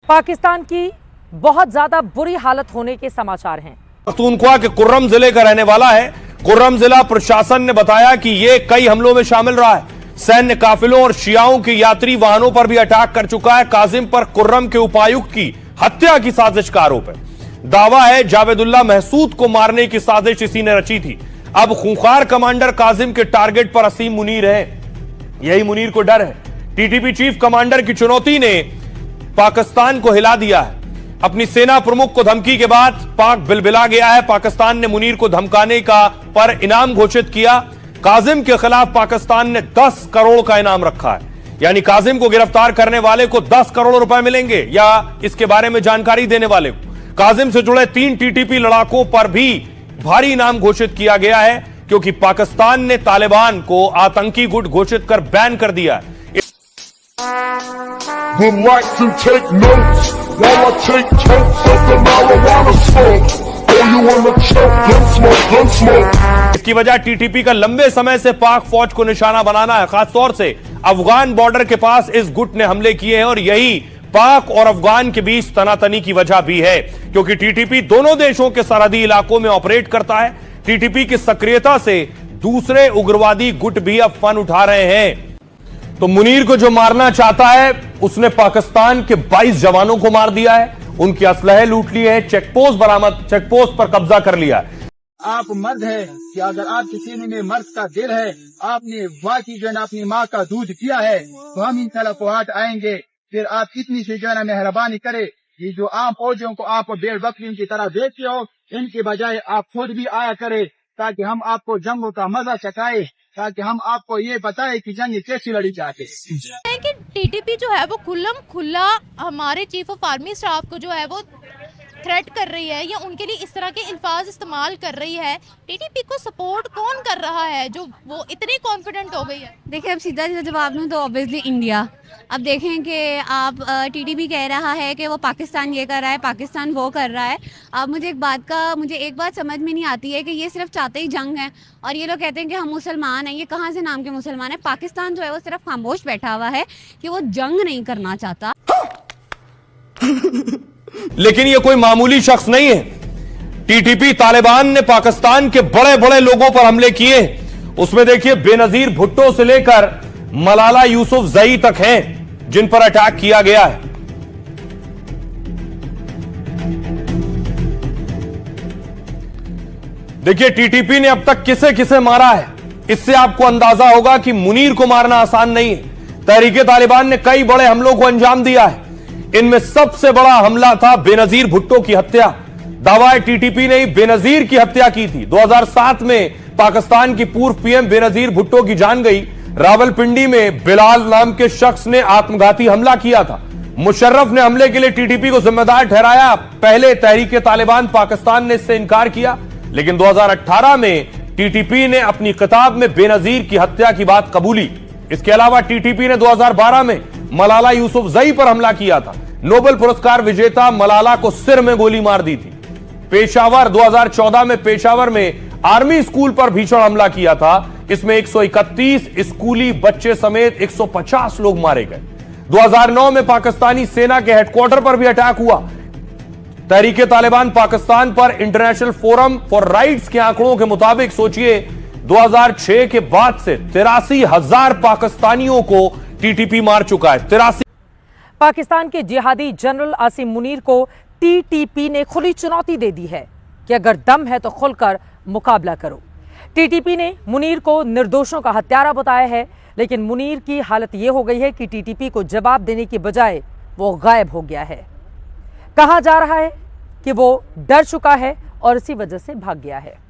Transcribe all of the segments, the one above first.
पाकिस्तान की बहुत ज्यादा बुरी हालत होने के समाचार हैं। पख्तूनख्वा के कुर्रम जिले का रहने वाला है। कुर्रम जिला प्रशासन ने बताया कि यह कई हमलों में शामिल रहा है। सैन्य काफिलों और शियाओं के यात्री वाहनों पर भी अटैक कर चुका है। काजिम पर कुर्रम के उपायुक्त की हत्या की साजिश का आरोप है। दावा है जावेदुल्लाह महसूद को मारने की साजिश इसी ने रची थी। अब खूंखार कमांडर काजिम के टारगेट पर असीम मुनीर है। यही मुनीर को डर है। टीटीपी चीफ कमांडर की चुनौती ने पाकिस्तान को हिला दिया है। अपनी सेना प्रमुख को धमकी के बाद पाक बिलबिला गया है। पाकिस्तान ने मुनीर को धमकाने का पर इनाम घोषित किया। काजिम के खिलाफ पाकिस्तान ने 10 करोड़ का इनाम रखा है, यानी काजिम को गिरफ्तार करने वाले को 10 करोड़ रुपए मिलेंगे या इसके बारे में जानकारी देने वाले को। काजिम से जुड़े 3 टीटीपी लड़ाकों पर भी भारी इनाम घोषित किया गया है, क्योंकि पाकिस्तान ने तालिबान को आतंकी गुट घोषित कर बैन कर दिया है। Would like to take notes while I take totes of the marijuana smoke. Oh, you wanna choke? Gun smoke, gun smoke. इसकी वजह टीटीपी का लंबे समय से पाक फौज को निशाना बनाना है। खासतौर से अफगान बॉर्डर के पास इस गुट ने हमले किए हैं और यही पाक और अफगान के बीच तनातनी की वजह भी है, क्योंकि टीटीपी दोनों देशों के सरहदी इलाकों में ऑपरेट करता है। टीटीपी की सक्रियता से दूसरे उग्रवादी गुट भी अब फन उठा रहे हैं। तो मुनीर को जो मारना चाहता है उसने पाकिस्तान के 22 जवानों को मार दिया है, उनके असलहे लूट लिए हैं, चेकपोस्ट पर कब्जा कर लिया है। आप मर्द है कि अगर आपके सीने में मर्द का दिल है, आपने वाकई जो है अपनी माँ का दूध पिया है, तो हम इंशाल्लाह फौहाट आएंगे। फिर आप इतनी सी जो है मेहरबानी करे, ये जो आम फौजियों को आप भेड़ बकरियों की तरह देखते हो, इनके बजाय आप खुद भी आया करे, ताकि हम आपको जंगों का मजा चखाए, ताकि हम आपको ये बताएं कि जंग कैसी लड़ी जाके। कि टीटीपी जो है वो खुल्लम खुल्ला हमारे चीफ ऑफ आर्मी स्टाफ को जो है वो थ्रेट कर रही है या उनके लिए इस तरह के अल्फाज इस्तेमाल कर रही है। टीटीपी को सपोर्ट कौन कर रहा है जो वो इतनी कॉन्फिडेंट हो गई है? देखिए, अब सीधा सीधा जवाब दूं तो ऑब्वियसली इंडिया। अब देखें कि आप टीटीपी कह रहा है कि वो पाकिस्तान ये कर रहा है, पाकिस्तान वो कर रहा है। अब मुझे एक बात समझ में नहीं आती है कि ये सिर्फ चाहते ही जंग है, और ये लोग कहते हैं कि हम मुसलमान हैं। ये कहाँ से नाम के मुसलमान हैं? पाकिस्तान जो है वो सिर्फ खामोश बैठा हुआ है कि वो जंग नहीं करना चाहता। लेकिन ये कोई मामूली शख्स नहीं है। टीटीपी तालिबान ने पाकिस्तान के बड़े बड़े लोगों पर हमले किए। उसमें देखिए बेनजीर भुट्टो से लेकर मलाला यूसुफजई तक हैं जिन पर अटैक किया गया है। देखिए टीटीपी ने अब तक किसे किसे मारा है, इससे आपको अंदाजा होगा कि मुनीर को मारना आसान नहीं है। तहरीके तालिबान ने कई बड़े हमलों को अंजाम दिया है। इनमें सबसे बड़ा हमला था बेनजीर भुट्टो की हत्या। दावा है टीटीपी ने बेनजीर की हत्या की थी। 2007 में पाकिस्तान की पूर्व पीएम बेनजीर भुट्टो की जान गई। रावलपिंडी में बिलाल नाम के शख्स ने आत्मघाती हमला किया था। मुशर्रफ ने हमले के लिए टीटीपी को जिम्मेदार ठहराया। पहले तहरीके तालिबान पाकिस्तान ने इससे इनकार किया, लेकिन 2018 में टीटीपी ने अपनी किताब में बेनजीर की हत्या की बात कबूली। इसके अलावा टीटीपी ने 2012 में मलाला यूसुफजई पर हमला किया था। नोबेल पुरस्कार विजेता मलाला को सिर में गोली मार दी थी। पेशावर 2014 में पेशावर में आर्मी स्कूल पर भीषण हमला किया था। इसमें 131 स्कूली बच्चे समेत 150 लोग मारे गए। 2009 में पाकिस्तानी सेना के हेडक्वार्टर पर भी अटैक हुआ। तहरीके तालिबान पाकिस्तान पर इंटरनेशनल फोरम फॉर राइट्स के आंकड़ों के मुताबिक सोचिए 2006 के बाद से 83,000 पाकिस्तानियों को टीटीपी मार चुका है। 83। पाकिस्तान के जिहादी जनरल आसिम मुनीर को टीटीपी ने खुली चुनौती दे दी है कि अगर दम है तो खुलकर मुकाबला करो। टीटीपी ने मुनीर को निर्दोषों का हत्यारा बताया है, लेकिन मुनीर की हालत यह हो गई है कि टीटीपी को जवाब देने की बजाय वो गायब हो गया है। कहा जा रहा है कि वो डर चुका है और इसी वजह से भाग गया है।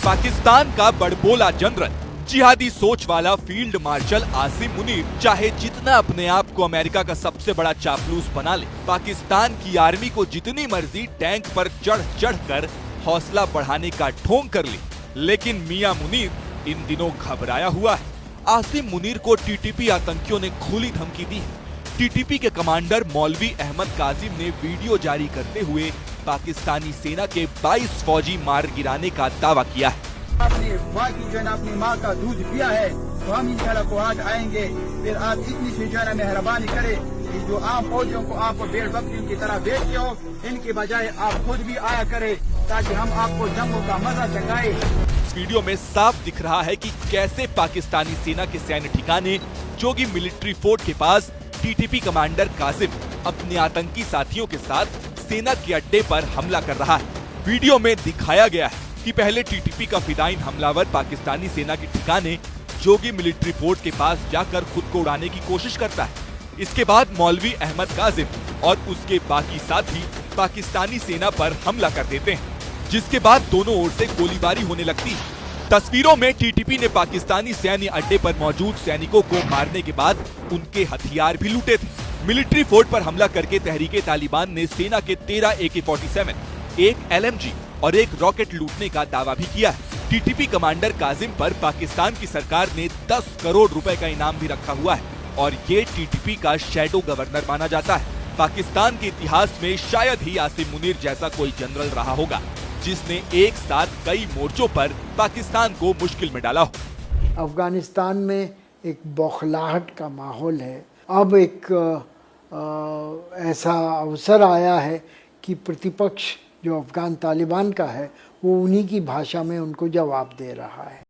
पाकिस्तान का बड़बोला जनरल, जिहादी सोच वाला फील्ड मार्शल आसिम मुनीर चाहे जितना अपने आप को अमेरिका का सबसे बड़ा चापलूस बना ले, पाकिस्तान की आर्मी को जितनी मर्जी टैंक पर चढ़ चढ़ कर हौसला बढ़ाने का ढोंग कर ले, लेकिन मियां मुनीर इन दिनों घबराया हुआ है। आसिम मुनीर को टीटीपी आतंकियों ने खुली धमकी दी है। टीटीपी के कमांडर मौलवी अहमद काजिम ने वीडियो जारी करते हुए पाकिस्तानी सेना के 22 फौजी मार गिराने का दावा किया है। आपने बाकी जो है ना अपनी माँ का दूध पिया है तो हम इंशाल्लाह कोहाट आएंगे। फिर आप इतनी सी जो है ना मेहरबानी करें कि जो आम फौजियों को आप भेड़ बकरियों की तरह बेचते हो, इनके बजाय आप खुद भी आया करें ताकि हम आपको जंगों का मजा चखाए। इस वीडियो में साफ दिख रहा है कि कैसे पाकिस्तानी सेना के सैन्य ठिकाने जोगी मिलिट्री फोर्ट के पास टीटीपी कमांडर कासिम अपने आतंकी साथियों के साथ सेना के अड्डे पर हमला कर रहा है। वीडियो में दिखाया गया है कि पहले टीटीपी का फिदाइन हमलावर पाकिस्तानी सेना के ठिकाने जोगी मिलिट्री फोर्ट के पास जाकर खुद को उड़ाने की कोशिश करता है। इसके बाद मौलवी अहमद काजिम और उसके बाकी साथी पाकिस्तानी सेना पर हमला कर देते हैं, जिसके बाद दोनों ओर से गोलीबारी होने लगती है। तस्वीरों में टीटीपी ने पाकिस्तानी सैन्य अड्डे पर मौजूद सैनिकों को मारने के बाद उनके हथियार भी लूटे थे। मिलिट्री फोर्ट पर हमला करके तहरीके तालिबान ने सेना के 13 AK-47, एक LMG और एक रॉकेट लूटने का दावा भी किया है। टीटीपी कमांडर काजिम पर पाकिस्तान की सरकार ने 10 करोड़ रुपए का इनाम भी रखा हुआ है और ये टीटीपी का शैडो गवर्नर माना जाता है। पाकिस्तान के इतिहास में शायद ही आसिम मुनीर जैसा कोई जनरल रहा होगा जिसने एक साथ कई मोर्चों पर पाकिस्तान को मुश्किल में डाला हो। अफगानिस्तान में एक बौखलाहट का माहौल है। अब एक ऐसा अवसर आया है कि प्रतिपक्ष जो अफगान तालिबान का है वो उन्हीं की भाषा में उनको जवाब दे रहा है।